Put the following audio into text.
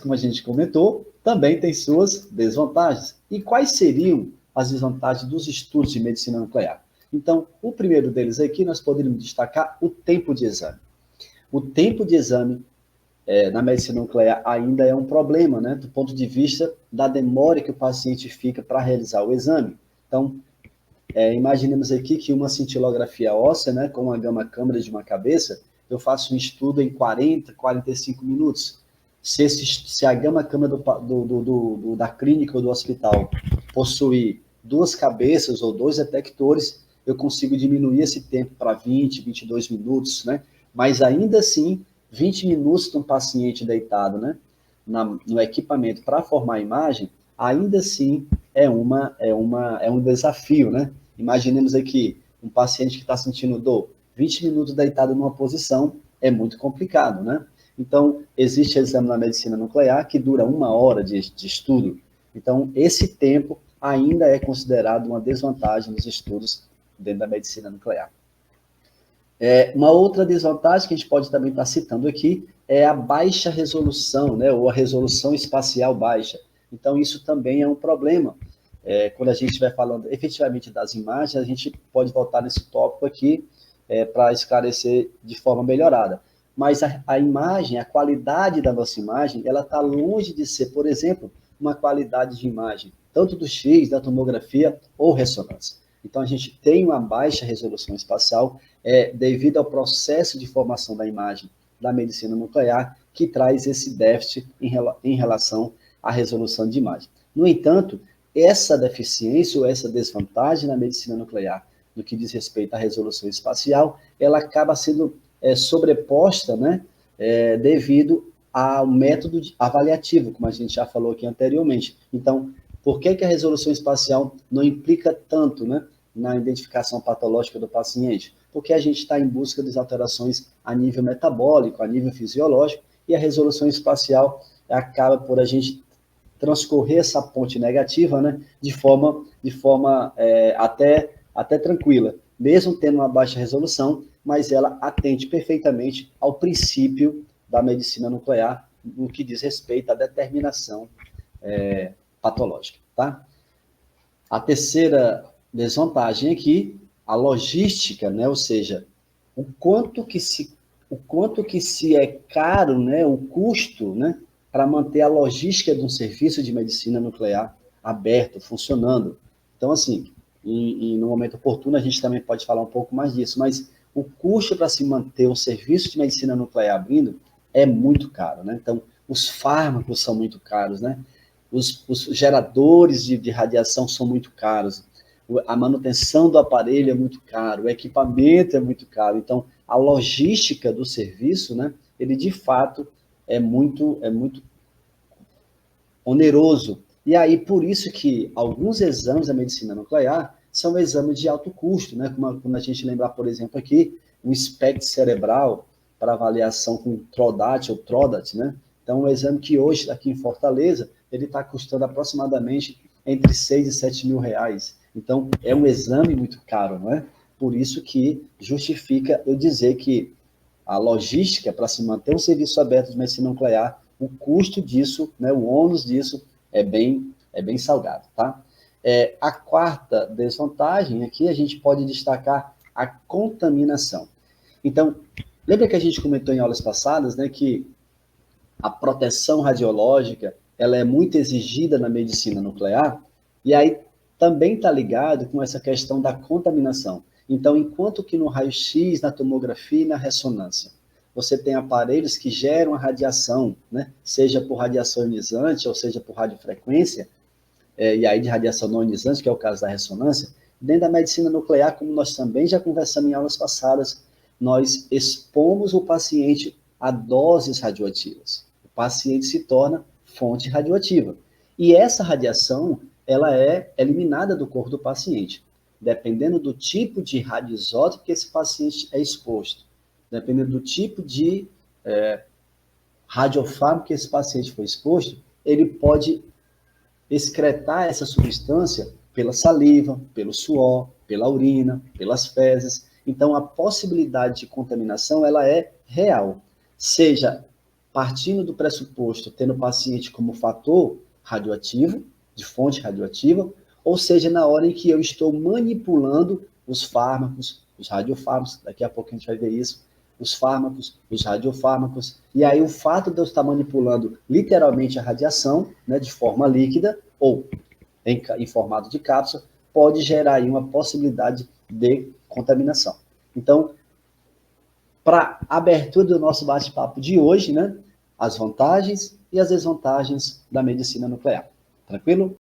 como a gente comentou, também têm suas desvantagens. E quais seriam as desvantagens dos estudos de medicina nuclear? Então, o primeiro deles aqui, nós poderíamos destacar o tempo de exame. O tempo de exame na medicina nuclear ainda é um problema, né, do ponto de vista da demora que o paciente fica para realizar o exame. Então, imaginemos aqui que uma cintilografia óssea, né, com uma gama-câmara de uma cabeça, eu faço um estudo em 40, 45 minutos. Se a gama-câmara da clínica ou do hospital possuir 2 cabeças ou 2 detectores, eu consigo diminuir esse tempo para 20, 22 minutos, né? Mas ainda assim, 20 minutos de um paciente deitado, né, no equipamento para formar a imagem, ainda assim é um desafio, né? Imaginemos aqui um paciente que está sentindo dor, 20 minutos deitado numa posição é muito complicado, né? Então, existe exame na medicina nuclear que dura 1 hora de estudo. Então, esse tempo ainda é considerado uma desvantagem nos estudos dentro da medicina nuclear. Uma outra desvantagem que a gente pode também estar citando aqui é a baixa resolução, né, ou a resolução espacial baixa. Então, isso também é um problema. Quando a gente estiver falando efetivamente das imagens, a gente pode voltar nesse tópico aqui para esclarecer de forma melhorada. Mas a imagem, a qualidade da nossa imagem, ela está longe de ser, por exemplo, uma qualidade de imagem, tanto do X, da tomografia ou ressonância. Então, a gente tem uma baixa resolução espacial devido ao processo de formação da imagem da medicina nuclear, que traz esse déficit em relação à resolução de imagem. No entanto, essa deficiência ou essa desvantagem na medicina nuclear, no que diz respeito à resolução espacial, ela acaba sendo sobreposta, né, devido ao método avaliativo, como a gente já falou aqui anteriormente. Então, por que a resolução espacial não implica tanto, né, na identificação patológica do paciente? Porque a gente está em busca das alterações a nível metabólico, a nível fisiológico, e a resolução espacial acaba por a gente transcorrer essa ponte negativa, né, de forma até tranquila, mesmo tendo uma baixa resolução, mas ela atende perfeitamente ao princípio da medicina nuclear, no que diz respeito à determinação patológica, tá? A terceira desvantagem aqui, a logística, né, ou seja, o quanto que se é caro, né, o custo, né, para manter a logística de um serviço de medicina nuclear aberto, funcionando. Então, assim, no momento oportuno, a gente também pode falar um pouco mais disso, mas o custo para se manter um serviço de medicina nuclear abrindo é muito caro, né? Então, os fármacos são muito caros, né? Os geradores de radiação são muito caros, a manutenção do aparelho é muito caro, o equipamento é muito caro. Então, a logística do serviço, né, ele de fato é muito oneroso. E aí, por isso que alguns exames da medicina nuclear são exames de alto custo, né? Como a gente lembrar, por exemplo, aqui, um SPECT cerebral para avaliação com TRODAT ou TRODAT, né? Então, um exame que hoje, aqui em Fortaleza, ele está custando aproximadamente entre 6 e 7 mil reais. Então, é um exame muito caro, não é? Por isso que justifica eu dizer que a logística para se manter um serviço aberto de medicina nuclear, o custo disso, né, o ônus disso é bem salgado, tá? A quarta desvantagem aqui, a gente pode destacar a contaminação. Então, lembra que a gente comentou em aulas passadas, né, que a proteção radiológica, ela é muito exigida na medicina nuclear, e aí também está ligado com essa questão da contaminação. Então, enquanto que no raio-x, na tomografia e na ressonância, você tem aparelhos que geram a radiação, né? Seja por radiação ionizante ou seja por radiofrequência, e aí de radiação não ionizante, que é o caso da ressonância, dentro da medicina nuclear, como nós também já conversamos em aulas passadas, nós expomos o paciente a doses radioativas. O paciente se torna fonte radioativa. E essa radiação, ela é eliminada do corpo do paciente, dependendo do tipo de radioisótopo que esse paciente é exposto, dependendo do tipo de radiofármaco que esse paciente foi exposto, ele pode excretar essa substância pela saliva, pelo suor, pela urina, pelas fezes. Então, a possibilidade de contaminação, ela é real, seja partindo do pressuposto, tendo o paciente como fator radioativo, de fonte radioativa, ou seja, na hora em que eu estou manipulando os fármacos, os radiofármacos, daqui a pouco a gente vai ver isso, os fármacos, os radiofármacos, e aí o fato de eu estar manipulando literalmente a radiação, né, de forma líquida, ou em formato de cápsula, pode gerar aí uma possibilidade de contaminação. Então, para a abertura do nosso bate-papo de hoje, né, as vantagens e as desvantagens da medicina nuclear. Tranquilo?